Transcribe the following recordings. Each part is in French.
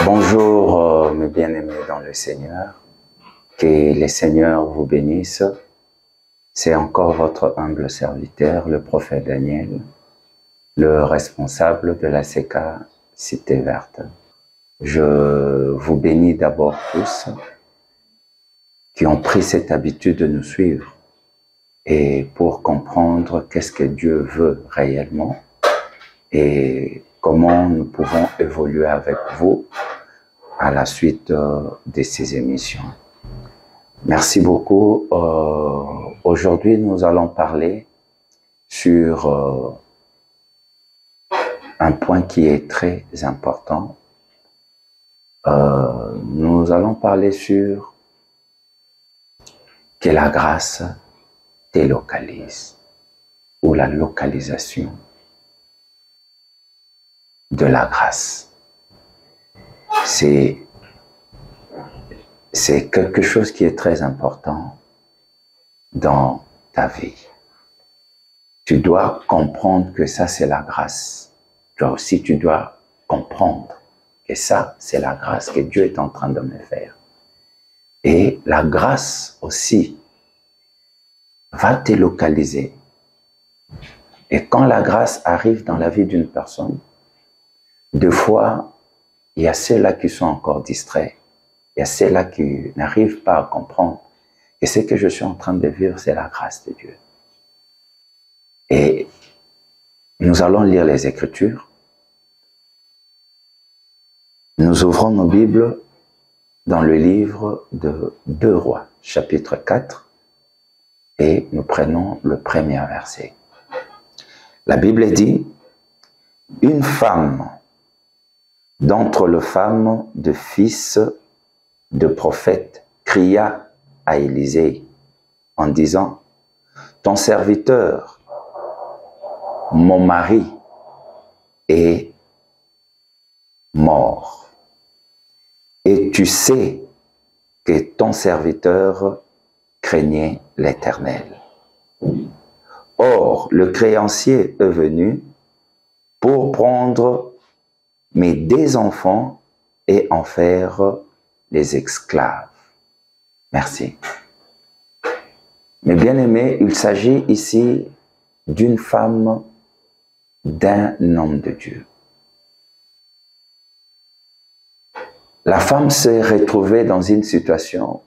Bonjour mes bien-aimés dans le Seigneur, que les Seigneurs vous bénissent. C'est encore votre humble serviteur, le prophète Daniel, le responsable de la CECA Cité Verte. Je vous bénis d'abord tous qui ont pris cette habitude de nous suivre et pour comprendre qu'est-ce que Dieu veut réellement et comment nous pouvons évoluer avec vous à la suite de ces émissions. Merci beaucoup. Aujourd'hui, nous allons parler sur un point qui est très important. Nous allons parler sur que la grâce délocalise ou la localisation de la grâce. C'est quelque chose qui est très important dans ta vie. Tu dois comprendre que ça, c'est la grâce. Toi aussi, tu dois comprendre que ça, c'est la grâce que Dieu est en train de me faire. Et la grâce aussi va te localiser. Et quand la grâce arrive dans la vie d'une personne, des fois, il y a ceux-là qui sont encore distraits. Il y a ceux-là qui n'arrivent pas à comprendre que ce que je suis en train de vivre, c'est la grâce de Dieu. Et nous allons lire les Écritures. Nous ouvrons nos Bibles dans le livre de 2 Rois, chapitre 4, et nous prenons le premier verset. La Bible dit, « Une femme d'entre les femmes de fils de prophète cria à Élisée en disant, « Ton serviteur, mon mari, est mort. Et tu sais que ton serviteur craignait l'Éternel. Or, le créancier est venu pour prendre mes 2 enfants et en faire les esclaves. » Merci. Mes bien-aimés, il s'agit ici d'une femme, d'un homme de Dieu. La femme s'est retrouvée dans une situation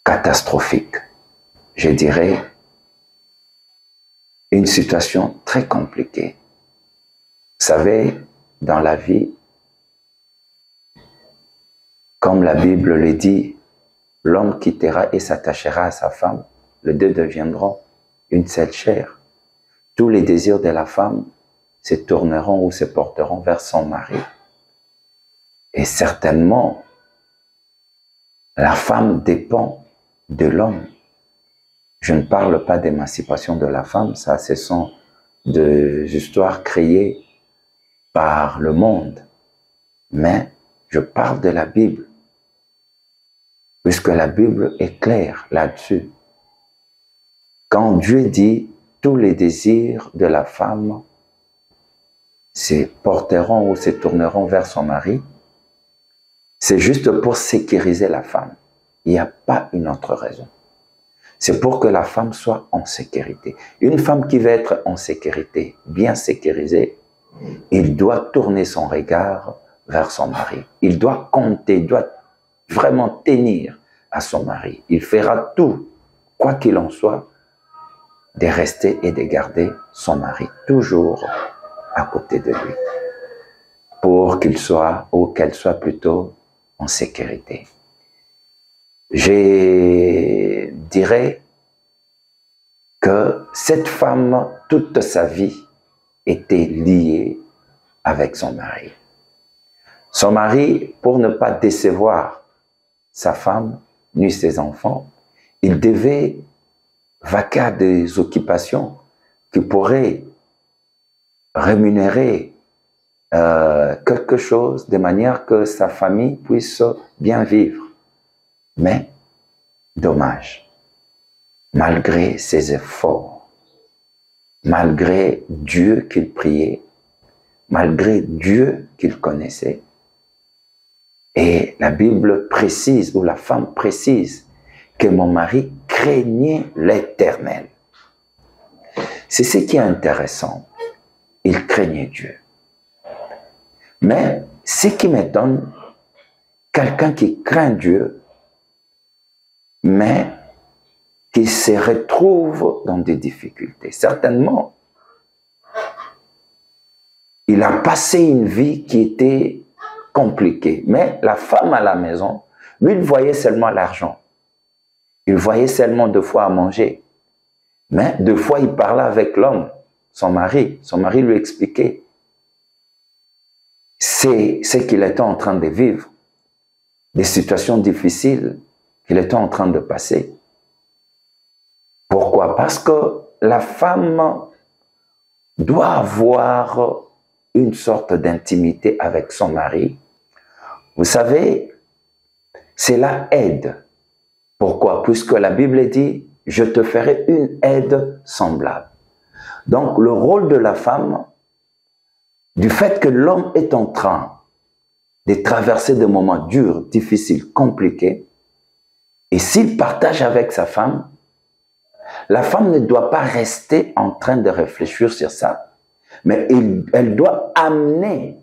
catastrophique. Je dirais une situation très compliquée. Vous savez, dans la vie, comme la Bible le dit, l'homme quittera et s'attachera à sa femme, les 2 deviendront une seule chair. Tous les désirs de la femme se tourneront ou se porteront vers son mari. Et certainement, la femme dépend de l'homme. Je ne parle pas d'émancipation de la femme, ça, ce sont des histoires créées par le monde. Mais je parle de la Bible, puisque la Bible est claire là-dessus. Quand Dieu dit « tous les désirs de la femme se porteront ou se tourneront vers son mari », c'est juste pour sécuriser la femme. Il n'y a pas une autre raison. C'est pour que la femme soit en sécurité. Une femme qui veut être en sécurité, bien sécurisée, il doit tourner son regard vers son mari. Il doit compter, il doit vraiment tenir à son mari. Il fera tout, quoi qu'il en soit, de rester et de garder son mari toujours à côté de lui, pour qu'il soit, ou qu'elle soit plutôt en sécurité. Je dirais que cette femme, toute sa vie, était liée avec son mari. Son mari, pour ne pas décevoir sa femme ni ses enfants, il devait vaquer à des occupations qui pourraient rémunérer quelque chose de manière que sa famille puisse bien vivre. Mais, dommage, malgré ses efforts, malgré Dieu qu'il priait, malgré Dieu qu'il connaissait. Et la Bible précise, ou la femme précise, que mon mari craignait l'Éternel. C'est ce qui est intéressant. Il craignait Dieu. Mais ce qui m'étonne, quelqu'un qui craint Dieu, mais qui se retrouve dans des difficultés. Certainement, il a passé une vie qui était compliquée. Mais la femme à la maison, lui, il voyait seulement l'argent. Il voyait seulement 2 fois à manger. Mais 2 fois, il parlait avec l'homme, son mari. Son mari lui expliquait. C'est ce qu'il était en train de vivre. Des situations difficiles qu'il était en train de passer. Pourquoi? Parce que la femme doit avoir une sorte d'intimité avec son mari. Vous savez, cela aide. Pourquoi? Puisque la Bible dit, je te ferai une aide semblable. Donc, le rôle de la femme, du fait que l'homme est en train de traverser des moments durs, difficiles, compliqués, et s'il partage avec sa femme, la femme ne doit pas rester en train de réfléchir sur ça, mais elle doit amener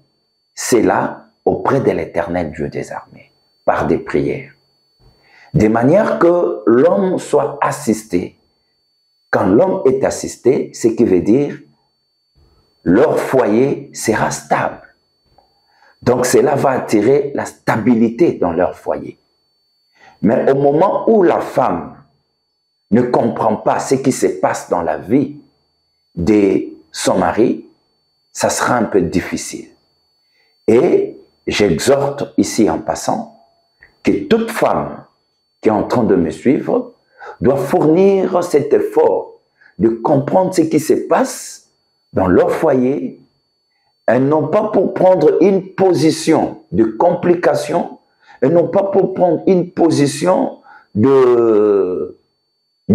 cela auprès de l'Éternel Dieu des armées, par des prières. De manière que l'homme soit assisté. Quand l'homme est assisté, ce qui veut dire leur foyer sera stable. Donc cela va attirer la stabilité dans leur foyer. Mais au moment où la femme ne comprend pas ce qui se passe dans la vie de son mari, ça sera un peu difficile. Et j'exhorte ici en passant que toute femme qui est en train de me suivre doit fournir cet effort de comprendre ce qui se passe dans leur foyer. Elles n'ont pas pour prendre une position de complication, elles n'ont pas pour prendre une position de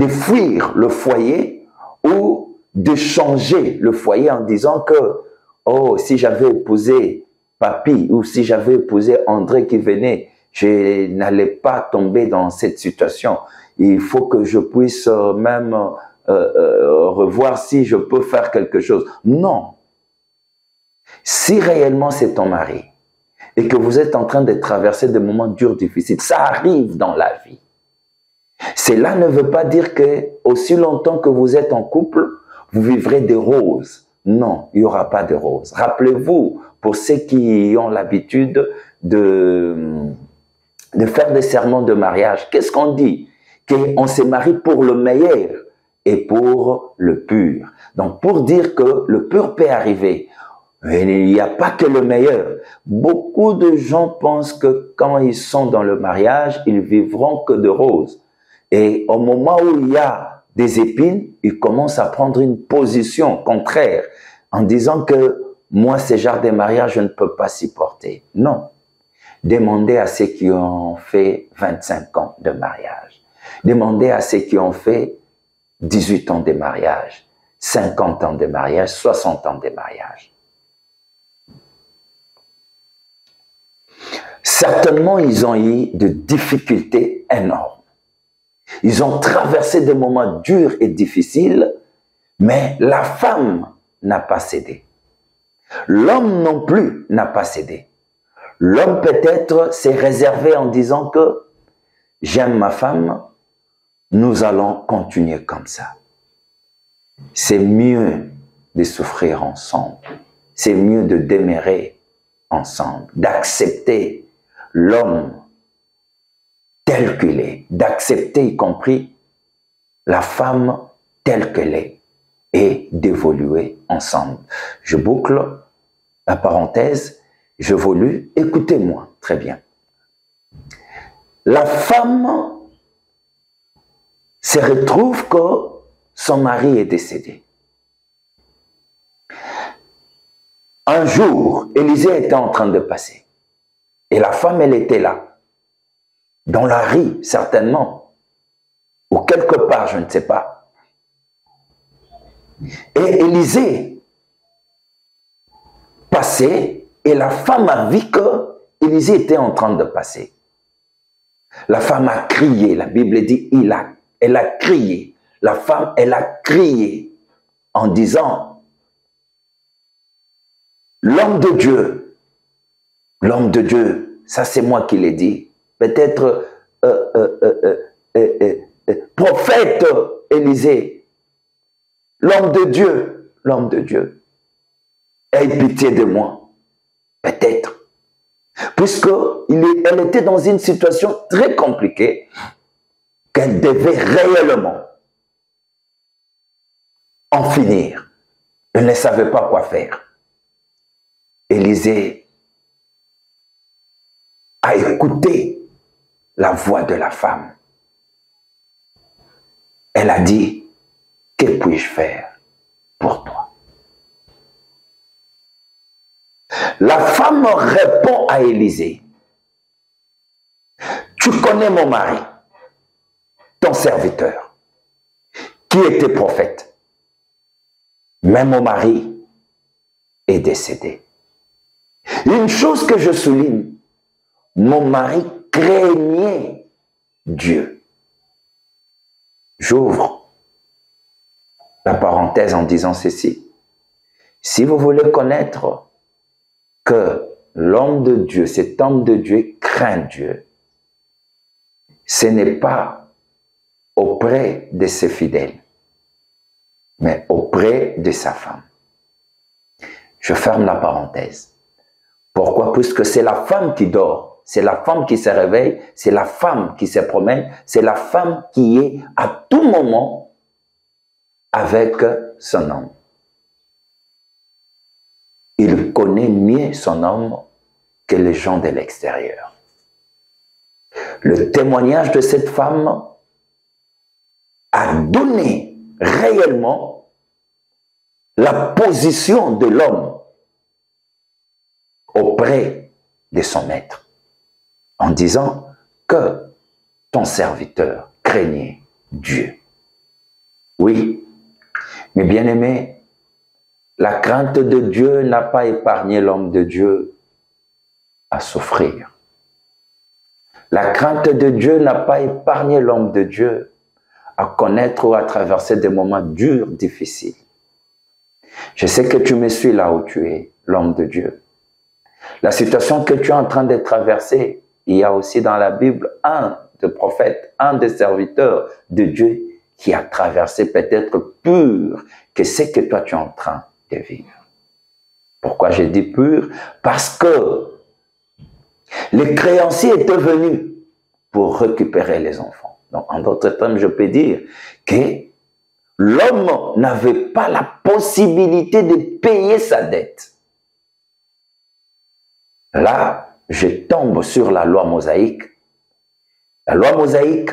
fuir le foyer ou de changer le foyer en disant que, oh, si j'avais épousé Papy ou si j'avais épousé André qui venait, je n'allais pas tomber dans cette situation. Il faut que je puisse même revoir si je peux faire quelque chose. Non. Si réellement c'est ton mari et que vous êtes en train de traverser des moments durs, difficiles, ça arrive dans la vie. Cela ne veut pas dire que aussi longtemps que vous êtes en couple, vous vivrez des roses. Non, il n'y aura pas de roses. Rappelez-vous, pour ceux qui ont l'habitude de faire des serments de mariage, qu'est-ce qu'on dit? Qu'on se marie pour le meilleur et pour le pur. Donc, pour dire que le pur peut arriver, mais il n'y a pas que le meilleur. Beaucoup de gens pensent que quand ils sont dans le mariage, ils vivront que de roses. Et au moment où il y a des épines, ils commencent à prendre une position contraire en disant que moi, ce genre de mariage, je ne peux pas supporter. Non. Demandez à ceux qui ont fait 25 ans de mariage. Demandez à ceux qui ont fait 18 ans de mariage, 50 ans de mariage, 60 ans de mariage. Certainement, ils ont eu de difficultés énormes. Ils ont traversé des moments durs et difficiles, mais la femme n'a pas cédé. L'homme non plus n'a pas cédé. L'homme peut-être s'est réservé en disant que j'aime ma femme, nous allons continuer comme ça. C'est mieux de souffrir ensemble. C'est mieux de demeurer ensemble, d'accepter l'homme tel qu'il est, d'accepter y compris la femme telle qu'elle est et d'évoluer ensemble. Je boucle la parenthèse, j'évolue, écoutez-moi très bien. La femme se retrouve que son mari est décédé. Un jour, Élisée était en train de passer et la femme, elle était là, dans la rue certainement, ou quelque part, je ne sais pas. Et Élisée passé et la femme a vu que Élisée était en train de passer. La femme a crié, la Bible dit, elle a crié. La femme, elle a crié en disant, l'homme de Dieu, ça c'est moi qui l'ai dit, peut-être prophète Élisée, l'homme de Dieu, aie pitié de moi, peut-être, puisqu'elle était dans une situation très compliquée, qu'elle devait réellement en finir. Elle ne savait pas quoi faire. Élisée a écouté la voix de la femme. Elle a dit, que puis-je faire pour toi? La femme répond à Élisée, tu connais mon mari, ton serviteur, qui était prophète. Mais mon mari est décédé. Une chose que je souligne, mon mari craignait Dieu. J'ouvre la parenthèse en disant ceci. Si vous voulez connaître que l'homme de Dieu, cet homme de Dieu craint Dieu, ce n'est pas auprès de ses fidèles, mais auprès de sa femme. Je ferme la parenthèse. Pourquoi? Puisque c'est la femme qui dort, c'est la femme qui se réveille, c'est la femme qui se promène, c'est la femme qui est à tout moment avec son homme. Il connaît mieux son homme que les gens de l'extérieur. Le témoignage de cette femme a donné réellement la position de l'homme auprès de son maître, en disant que ton serviteur craignait Dieu. Oui, mais bien-aimés, la crainte de Dieu n'a pas épargné l'homme de Dieu à souffrir. La crainte de Dieu n'a pas épargné l'homme de Dieu à connaître ou à traverser des moments durs, difficiles. Je sais que tu me suis là où tu es, l'homme de Dieu. La situation que tu es en train de traverser, il y a aussi dans la Bible un des prophètes, un des serviteurs de Dieu qui a traversé peut-être pur que ce que toi tu es en train de vivre. Pourquoi j'ai dit pur? Parce que les créanciers étaient venus pour récupérer les enfants. Donc, en d'autres termes, je peux dire que l'homme n'avait pas la possibilité de payer sa dette. Là, je tombe sur la loi mosaïque. La loi mosaïque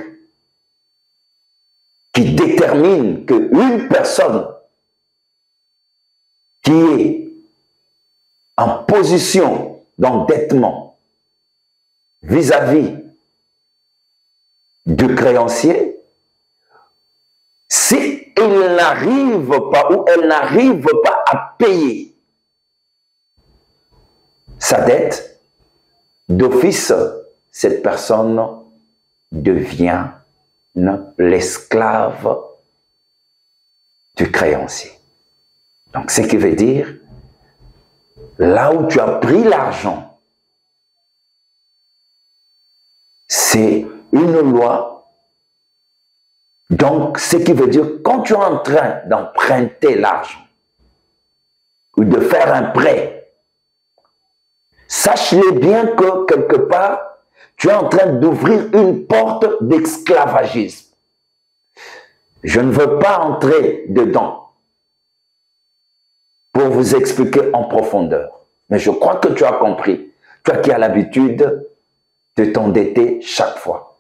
qui détermine qu'une personne qui est en position d'endettement vis-à-vis du créancier, si il n'arrive pas ou elle n'arrive pas à payer sa dette, d'office, cette personne devient l'esclave du créancier. Donc, ce qui veut dire, là où tu as pris l'argent, c'est une loi. Donc, ce qui veut dire, quand tu es en train d'emprunter l'argent ou de faire un prêt, sache-le bien que quelque part, tu es en train d'ouvrir une porte d'esclavagisme. Je ne veux pas entrer dedans pour vous expliquer en profondeur. Mais je crois que tu as compris. Toi qui as l'habitude de t'endetter chaque fois.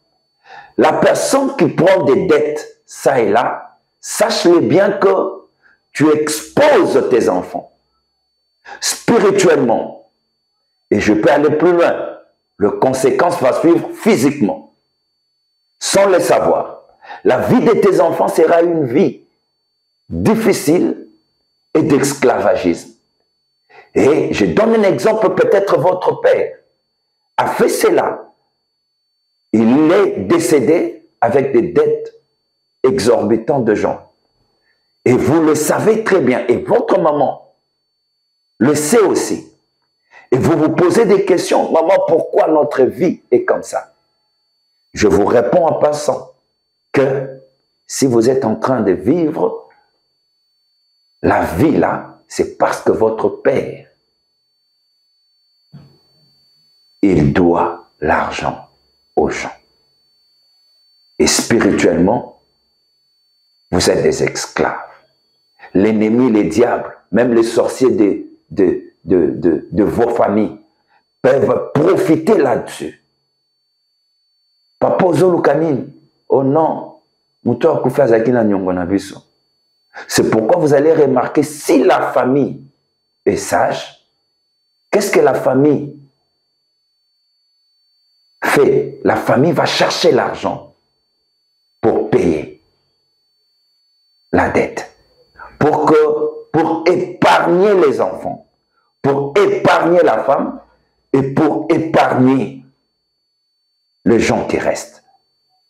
La personne qui prend des dettes, ça et là, sache-le bien que tu exposes tes enfants spirituellement. Et je peux aller plus loin. Les conséquences vont suivre physiquement. Sans le savoir. La vie de tes enfants sera une vie difficile et d'esclavagisme. Et je donne un exemple, peut-être votre père a fait cela. Il est décédé avec des dettes exorbitantes de gens. Et vous le savez très bien. Et votre maman le sait aussi. Et vous vous posez des questions. Maman, pourquoi notre vie est comme ça? Je vous réponds en passant que si vous êtes en train de vivre la vie là, c'est parce que votre père, il doit l'argent aux gens. Et spirituellement, vous êtes des esclaves. L'ennemi, les diables, même les sorciers de vos familles peuvent profiter là-dessus. Papa Zolukanine, oh non, c'est pourquoi vous allez remarquer si la famille est sage, qu'est-ce que la famille fait? La famille va chercher l'argent pour payer la dette, pour épargner les enfants, pour épargner la femme et pour épargner les gens qui restent.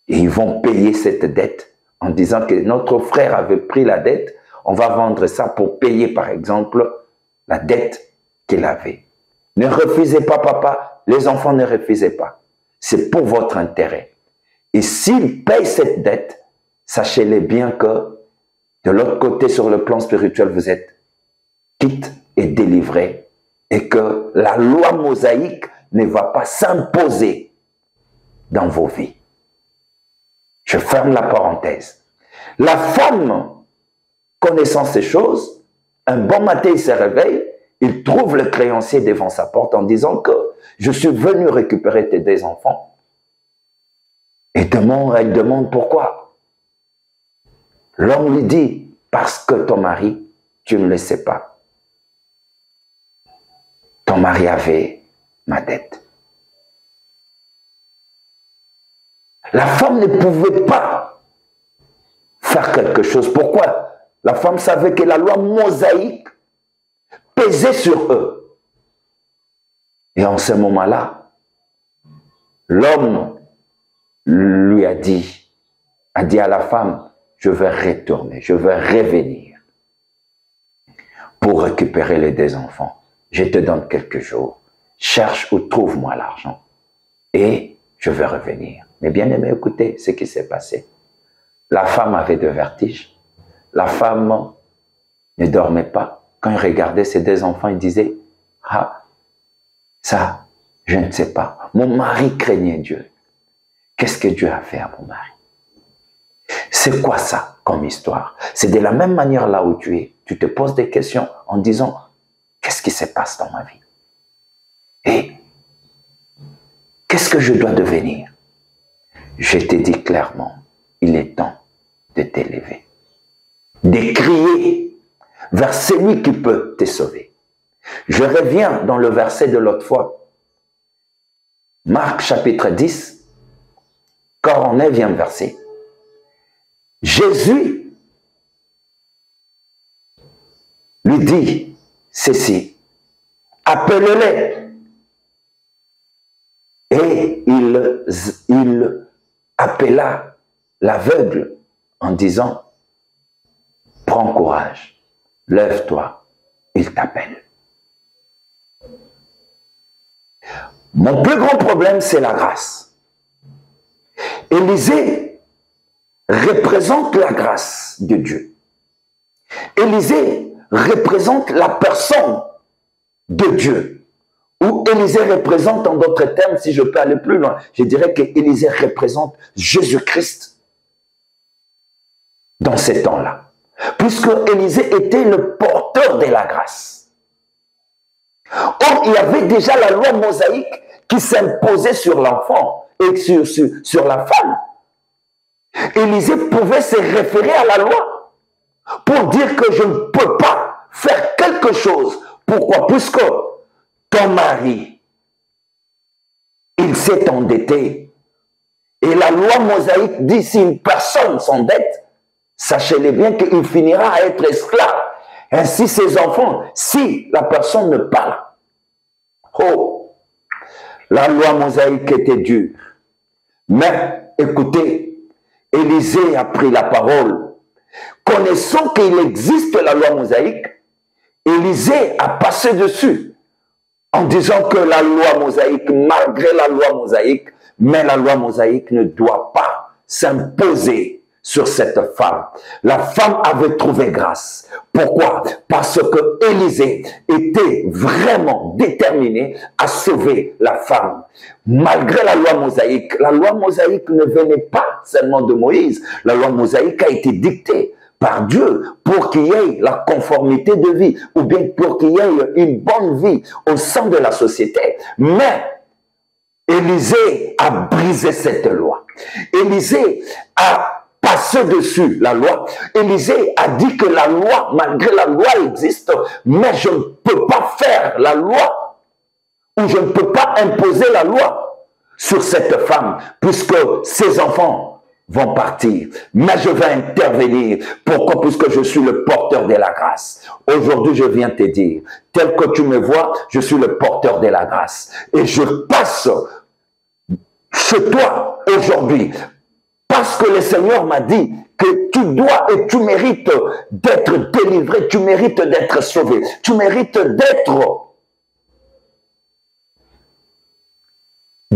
Et ils vont payer cette dette en disant que notre frère avait pris la dette, on va vendre ça pour payer par exemple la dette qu'il avait. Ne refusez pas, papa, les enfants ne refusez pas. C'est pour votre intérêt. Et s'ils payent cette dette, sachez-les bien que de l'autre côté, sur le plan spirituel, vous êtes quitte et délivré et que la loi mosaïque ne va pas s'imposer dans vos vies. Je ferme la parenthèse. La femme, connaissant ces choses, un bon matin, il se réveille, il trouve le créancier devant sa porte en disant que je suis venu récupérer tes deux enfants. Et elle demande pourquoi. L'homme lui dit, parce que ton mari, tu ne le sais pas. Ton mari avait ma dette. La femme ne pouvait pas faire quelque chose. Pourquoi? La femme savait que la loi mosaïque pesait sur eux. Et en ce moment-là, l'homme lui a dit à la femme, je vais retourner, je vais revenir pour récupérer les deux enfants. Je te donne quelques jours. Cherche ou trouve-moi l'argent. Et je vais revenir. Mais bien aimé, écoutez ce qui s'est passé. La femme avait de vertige. La femme ne dormait pas. Quand il regardait ses deux enfants, il disait, ah, ça, je ne sais pas. Mon mari craignait Dieu. Qu'est-ce que Dieu a fait à mon mari? C'est quoi ça comme histoire? C'est de la même manière là où tu es. Tu te poses des questions en disant, qu'est-ce qui se passe dans ma vie? Et qu'est-ce que je dois devenir? Je t'ai dit clairement, il est temps de t'élever, de crier vers celui qui peut te sauver. Je reviens dans le verset de l'autre fois. Marc chapitre 10, 49e verset. Jésus lui dit ceci, appelle-les. Et il appela l'aveugle en disant, prends courage, lève-toi, il t'appelle. Mon plus grand problème, c'est la grâce. Élisée représente la grâce de Dieu. Élisée représente la personne de Dieu. Ou Élisée représente, en d'autres termes, si je peux aller plus loin, je dirais que Élisée représente Jésus-Christ dans ces temps-là. Puisque Élisée était le porteur de la grâce. Or, il y avait déjà la loi mosaïque qui s'imposait sur l'enfant et sur la femme. Élisée pouvait se référer à la loi pour dire que je ne peux pas faire quelque chose. Pourquoi? Puisque ton mari, il s'est endetté. Et la loi mosaïque dit si une personne s'endette, sachez-le bien qu'il finira à être esclave. Ainsi, ses enfants, si la personne ne parle. Oh, la loi mosaïque était dure. Mais, écoutez, Élisée a pris la parole. Connaissant qu'il existe la loi mosaïque, Élisée a passé dessus en disant que la loi mosaïque, malgré la loi mosaïque, mais la loi mosaïque ne doit pas s'imposer sur cette femme. La femme avait trouvé grâce. Pourquoi? Parce que Élisée était vraiment déterminé à sauver la femme. Malgré la loi mosaïque ne venait pas seulement de Moïse. La loi mosaïque a été dictée par Dieu pour qu'il y ait la conformité de vie ou bien pour qu'il y ait une bonne vie au sein de la société. Mais Élisée a brisé cette loi. Élisée a passé dessus la loi. Élisée a dit que la loi, malgré la loi existe, mais je ne peux pas faire la loi ou je ne peux pas imposer la loi sur cette femme puisque ses enfants vont partir. Mais je vais intervenir. Pourquoi? Puisque je suis le porteur de la grâce. Aujourd'hui, je viens te dire, tel que tu me vois, je suis le porteur de la grâce. Et je passe chez toi aujourd'hui parce que le Seigneur m'a dit que tu dois et tu mérites d'être délivré, tu mérites d'être sauvé, tu mérites de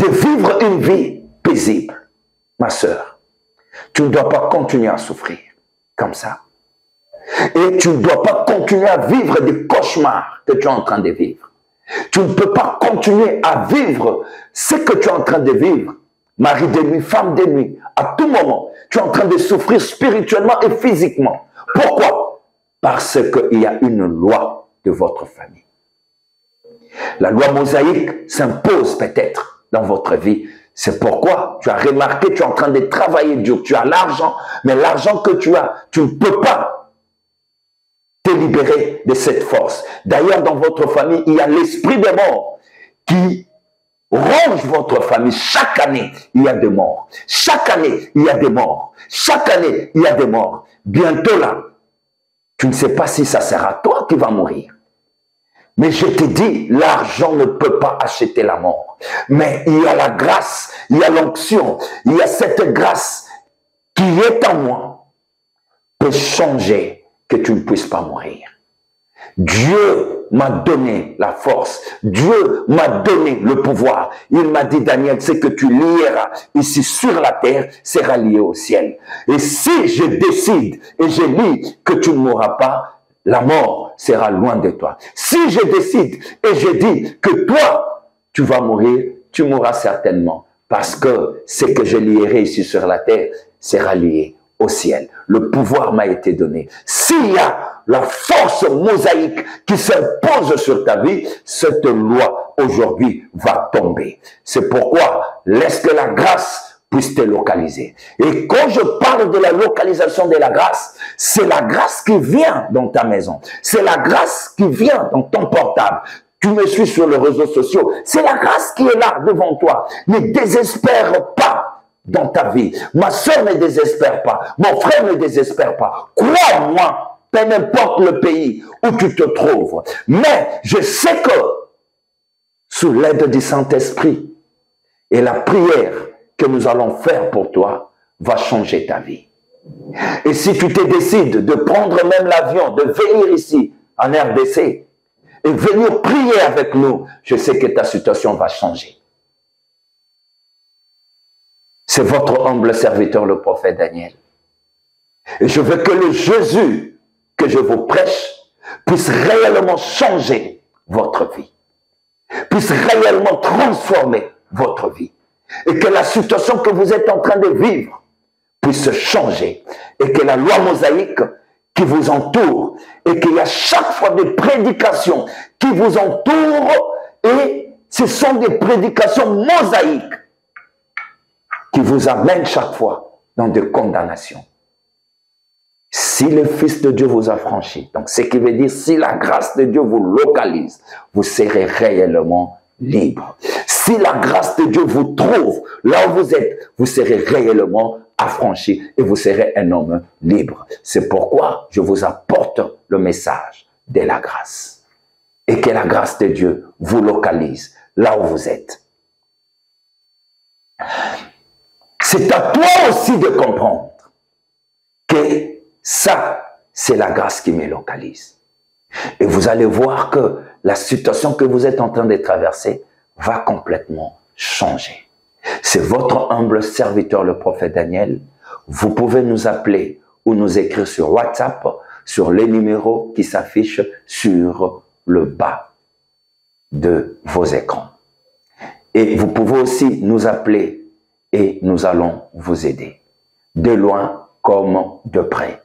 vivre une vie paisible. Ma sœur, tu ne dois pas continuer à souffrir comme ça. Et tu ne dois pas continuer à vivre des cauchemars que tu es en train de vivre. Tu ne peux pas continuer à vivre ce que tu es en train de vivre. Mari de nuit, femme de nuit, à tout moment, tu es en train de souffrir spirituellement et physiquement. Pourquoi? Parce qu'il y a une loi de votre famille. La loi mosaïque s'impose peut-être dans votre vie. C'est pourquoi tu as remarqué, tu es en train de travailler dur, tu as l'argent, mais l'argent que tu as, tu ne peux pas te libérer de cette force. D'ailleurs, dans votre famille, il y a l'esprit de mort qui ronge votre famille. Chaque année, il y a des morts. Chaque année, il y a des morts. Chaque année, il y a des morts. Bientôt là, tu ne sais pas si ça sera toi qui vas mourir. Mais je te dis, l'argent ne peut pas acheter la mort. Mais il y a la grâce, il y a l'onction, il y a cette grâce qui est en moi, peut changer que tu ne puisses pas mourir. Dieu m'a donné la force. Dieu m'a donné le pouvoir. Il m'a dit, Daniel, ce que tu lieras ici sur la terre sera lié au ciel. Et si je décide et je lis que tu ne mourras pas, la mort sera loin de toi. Si je décide et je dis que toi, tu vas mourir, tu mourras certainement. Parce que ce que je lierai ici sur la terre sera lié au ciel. Le pouvoir m'a été donné. S'il y a la force mosaïque qui s'impose sur ta vie, cette loi aujourd'hui va tomber. C'est pourquoi laisse que la grâce puisse te localiser. Et quand je parle de la localisation de la grâce, c'est la grâce qui vient dans ta maison. C'est la grâce qui vient dans ton portable. Tu me suis sur les réseaux sociaux. C'est la grâce qui est là devant toi. Ne désespère pas dans ta vie. Ma soeur ne désespère pas. Mon frère ne désespère pas. Crois-moi, peu importe le pays où tu te trouves. Mais je sais que sous l'aide du Saint-Esprit et la prière que nous allons faire pour toi va changer ta vie. Et si tu te décides de prendre même l'avion, de venir ici en RDC et venir prier avec nous, je sais que ta situation va changer. C'est votre humble serviteur, le prophète Daniel. Et je veux que le Jésus que je vous prêche puisse réellement changer votre vie, puisse réellement transformer votre vie. Et que la situation que vous êtes en train de vivre puisse changer. Et que la loi mosaïque qui vous entoure, et qu'il y a chaque fois des prédications qui vous entourent, et ce sont des prédications mosaïques qui vous amènent chaque fois dans des condamnations. Si le Fils de Dieu vous a franchi, donc ce qui veut dire si la grâce de Dieu vous localise, vous serez réellement libre. Si la grâce de Dieu vous trouve là où vous êtes, vous serez réellement affranchi et vous serez un homme libre. C'est pourquoi je vous apporte le message de la grâce. Et que la grâce de Dieu vous localise là où vous êtes. C'est à toi aussi de comprendre que ça, c'est la grâce qui me localise. Et vous allez voir que la situation que vous êtes en train de traverser va complètement changer. C'est votre humble serviteur, le prophète Daniel. Vous pouvez nous appeler ou nous écrire sur WhatsApp, sur les numéros qui s'affichent sur le bas de vos écrans. Et vous pouvez aussi nous appeler et nous allons vous aider, de loin comme de près.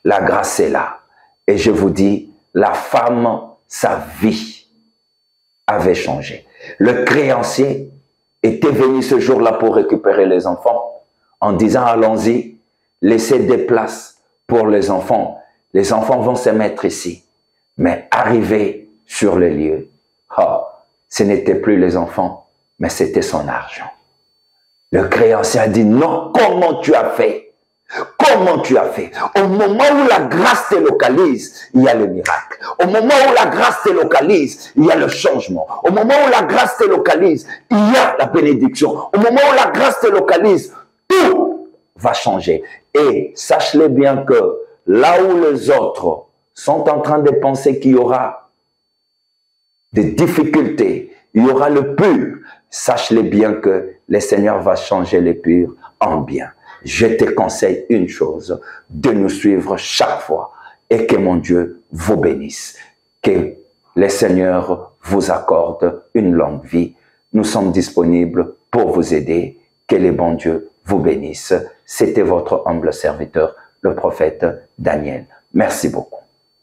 La grâce est là. Et je vous dis, la femme, sa vie avait changé. Le créancier était venu ce jour-là pour récupérer les enfants en disant, allons-y, laissez des places pour les enfants. Les enfants vont se mettre ici. Mais arrivé sur les lieux, ce n'était plus les enfants, mais c'était son argent. Le créancier a dit, non, comment tu as fait? Comment tu as fait? Au moment où la grâce te localise, il y a le miracle. Au moment où la grâce te localise, il y a le changement. Au moment où la grâce te localise, il y a la bénédiction. Au moment où la grâce te localise, tout va changer. Et sache-le bien que là où les autres sont en train de penser qu'il y aura des difficultés, il y aura le pur, sache-le bien que le Seigneur va changer le pur en bien. Je te conseille une chose, de nous suivre chaque fois et que mon Dieu vous bénisse. Que le Seigneur vous accorde une longue vie. Nous sommes disponibles pour vous aider. Que le bon Dieu vous bénisse. C'était votre humble serviteur, le prophète Daniel. Merci beaucoup.